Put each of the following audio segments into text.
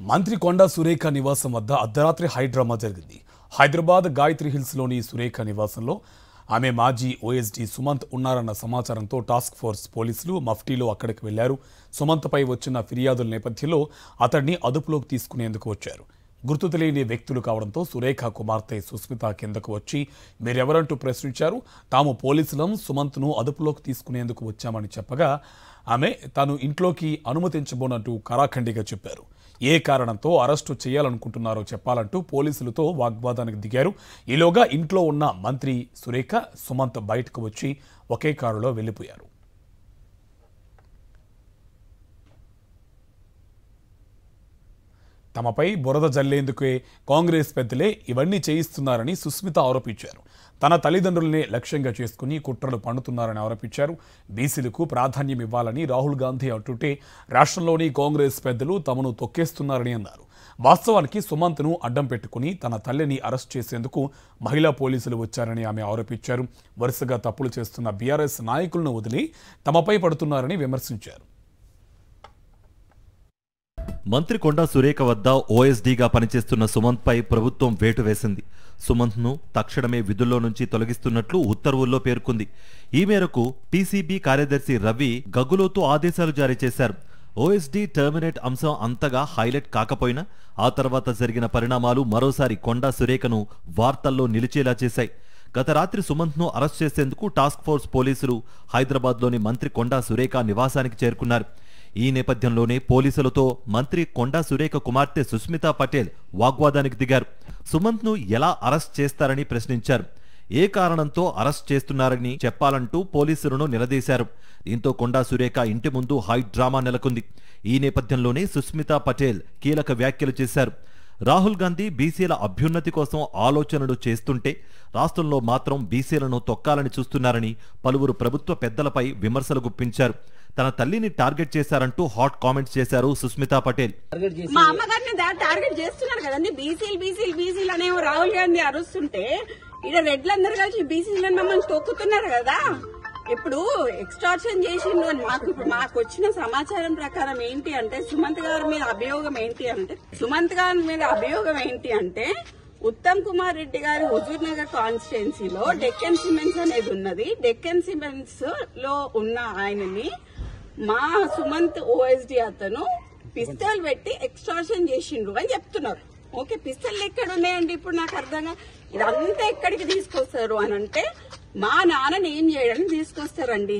మంత్రి కొండా సురేఖ నివాసం వద్ద అర్ధరాత్రి హై డ్రామా జరిగింది. హైదరాబాద్ గాయత్రి హిల్స్ లోని సురేఖ నివాసంలో ఆమె మాజీ ఓఎస్డీ సుమంత్ ఉన్నారన్న సమాచారంతో టాస్క్ ఫోర్స్ పోలీసులు మఫ్టీలో అక్కడికి వెళ్లారు. సుమంత్పై వచ్చిన ఫిర్యాదుల నేపథ్యంలో అతడిని అదుపులోకి తీసుకునేందుకు వచ్చారు. గుర్తు తెలియని వ్యక్తులు కావడంతో సురేఖ కుమార్తె సుస్మిత కిందకు వచ్చి మీరెవరంటూ ప్రశ్నించారు. తాము పోలీసులం సుమంత్ను అదుపులోకి తీసుకునేందుకు వచ్చామని చెప్పగా ఆమె తాను ఇంట్లోకి అనుమతించబోనంటూ కరాఖండిగా చెప్పారు. ఏ కారణంతో అరెస్టు చేయాలనుకుంటున్నారో చెప్పాలంటూ పోలీసులతో వాగ్వాదానికి దిగారు. ఈలోగా ఇంట్లో ఉన్న మంత్రి సురేఖ, సుమంత్ బయటకు వచ్చి ఒకే కారులో వెళ్లిపోయారు. తమపై బురద జల్లేందుకే కాంగ్రెస్ పెద్దలే ఇవన్నీ చేయిస్తున్నారని సుస్మిత ఆరోపించారు. తన తల్లిదండ్రులనే లక్ష్యంగా చేసుకుని కుట్రలు పన్నుతున్నారని ఆరోపించారు. బీసీలకు ప్రాధాన్యం ఇవ్వాలని రాహుల్ గాంధీ అంటుంటే రాష్ట్రంలోని కాంగ్రెస్ పెద్దలు తమను తొక్కేస్తున్నారని అన్నారు. వాస్తవానికి సుమంత్ను అడ్డం పెట్టుకుని తన తల్లిని అరెస్ట్ చేసేందుకు మహిళా పోలీసులు వచ్చారని ఆమె ఆరోపించారు. వరుసగా తప్పులు చేస్తున్న బీఆర్ఎస్ నాయకులను వదిలి తమపై పడుతున్నారని విమర్శించారు. మంత్రి కొండా సురేఖ వద్ద ఓఎస్డీగా పనిచేస్తున్న సుమంత్పై ప్రభుత్వం వేటు వేసింది. సుమంత్ను తక్షణమే విధుల్లో నుంచి తొలగిస్తున్నట్లు ఉత్తర్వుల్లో పేర్కొంది. ఈ మేరకు పీసీబీ కార్యదర్శి రవి గగ్గులోతు ఆదేశాలు జారీ చేశారు. ఓఎస్డీ టర్మినేట్ అంశం అంతగా హైలైట్ కాకపోయినా ఆ తర్వాత జరిగిన పరిణామాలు మరోసారి కొండా సురేఖను వార్తల్లో నిలిచేలా చేశాయి. గత రాత్రి సుమంత్ను అరెస్ట్ చేసేందుకు టాస్క్ ఫోర్స్ పోలీసులు హైదరాబాద్లోని మంత్రి కొండా సురేఖ నివాసానికి చేరుకున్నారు. ఈ నేపథ్యంలోనే పోలీసులతో మంత్రి కొండా సురేఖ కుమార్తె సుస్మితా పటేల్ వాగ్వాదానికి దిగారు. సుమంత్ను ఎలా అరెస్ట్ చేస్తారని ప్రశ్నించారు. ఏ కారణంతో అరెస్ట్ చేస్తున్నారని చెప్పాలంటూ పోలీసులను నిలదీశారు. దీంతో కొండా సురేఖ ఇంటి ముందు హై డ్రామా నెలకొంది. ఈ నేపథ్యంలోనే సుస్మితా పటేల్ కీలక వ్యాఖ్యలు చేశారు. రాహుల్ గాంధీ బీసీల అభ్యున్నతి కోసం ఆలోచనలు చేస్తుంటే రాష్ట్రంలో మాత్రం బీసీలను తొక్కాలని చూస్తున్నారని పలువురు ప్రభుత్వ పెద్దలపై విమర్శలు గుప్పించారు. తన తల్లిని టార్గెట్ చేశారంటూ హాట్ కామెంట్స్ చేశారు సుస్మితా పటేల్. మా అమ్మగారిని టార్గెట్ చేస్తున్నారు కదండి. బీసీలు అనే రాహుల్ గాంధీ అరుస్తుంటే ఇక్కడ రెడ్లందరూ కలిసి బీసీలను మమ్మల్ని తొక్కుతున్నారు కదా. ఇప్పుడు ఎక్స్టార్షన్ చేసిండు అని మాకు వచ్చిన సమాచారం ప్రకారం ఏంటి అంటే సుమంత్ గారి మీద అభియోగం ఏంటి అంటే ఉత్తమ్ కుమార్ రెడ్డి గారి హుజూర్ నగర్ కాన్స్టిట్యున్సీలో డెక్కన్ సిమెంట్స్ అనేది ఉన్నది. డెక్కన్ సిమెంట్స్ లో ఉన్న ఆయనని మా సుమంత్ ఓఎస్డీ అతను పిస్తల్ పెట్టి ఎక్స్టార్షన్ చేసిండ్రు అని చెప్తున్నారు. ఓకే, పిస్తల్ ఎక్కడ ఉన్నాయండి? ఇప్పుడు నాకు అర్థంగా ఇదంతా ఎక్కడికి తీసుకొస్తారు అని అంటే మా నాన్నని ఏం చేయడానికి తీసుకొస్తారండి.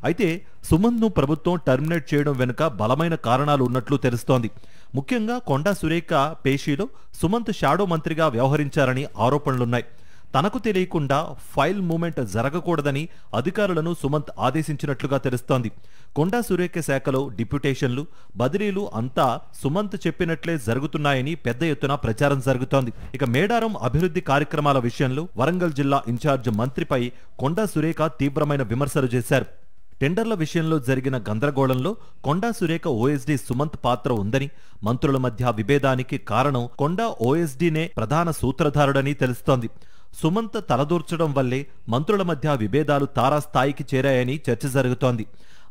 అయితే సుమంత్ను ప్రభుత్వం టర్మినేట్ చేయడం వెనుక బలమైన కారణాలు ఉన్నట్లు తెలుస్తోంది. ముఖ్యంగా కొండా సురేఖ పేషీలో సుమంత్ షాడో మంత్రిగా వ్యవహరించారని ఆరోపణలున్నాయి. తనకు తెలియకుండా ఫైల్ మూవ్మెంట్ జరగకూడదని అధికారులను సుమంత్ ఆదేశించినట్లుగా తెలుస్తోంది. కొండా సురేఖ శాఖలో డిప్యూటేషన్లు, బదిలీలు అంతా సుమంత్ చెప్పినట్లే జరుగుతున్నాయని పెద్ద ఎత్తున ప్రచారం జరుగుతోంది. ఇక మేడారం అభివృద్ధి కార్యక్రమాల విషయంలో వరంగల్ జిల్లా ఇన్ఛార్జ్ మంత్రిపై కొండా సురేఖ తీవ్రమైన విమర్శలు చేశారు. టెండర్ల విషయంలో జరిగిన గందరగోళంలో కొండా సురేఖ ఓఎస్డీ సుమంత్ పాత్ర ఉందని, మంత్రుల మధ్య విభేదానికి కారణం కొండా ఓఎస్డీనే ప్రధాన సూత్రధారుడని తెలుస్తోంది. సుమంత్ తలదూర్చడం వల్లే మంత్రుల మధ్య విభేదాలు తారాస్థాయికి చేరాయని చర్చ జరుగుతోంది.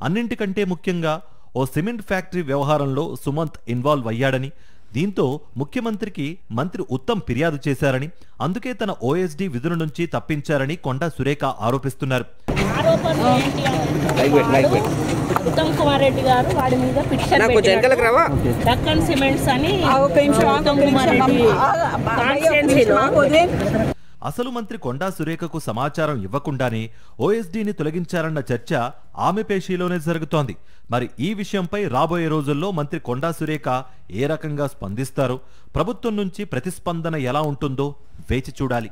అన్నింటికంటే ముఖ్యంగా ఓ సిమెంట్ ఫ్యాక్టరీ వ్యవహారంలో సుమంత్ ఇన్వాల్వ్ అయ్యాడని, దీంతో ముఖ్యమంత్రికి మంత్రి ఉత్తమ్ ఫిర్యాదు చేశారని, అందుకే తన ఓఎస్డీ విధుల నుంచి తప్పించారని కొండా సురేఖ ఆరోపిస్తున్నారు. ఉత్తమ్ కుమార్ రెడ్డి గారు వాడి మీద పిటిషన్ డక్కన్ సిమెంట్స్ అని అసలు మంత్రి కొండా సురేఖకు సమాచారం ఇవ్వకుండానే ఓఎస్డీని తొలగించారన్న చర్చ ఆమె పేషీలోనే జరుగుతోంది. మరి ఈ విషయంపై రాబోయే రోజుల్లో మంత్రి కొండా సురేఖ ఏ రకంగా స్పందిస్తారో, ప్రభుత్వం నుంచి ప్రతిస్పందన ఎలా ఉంటుందో వేచి చూడాలి.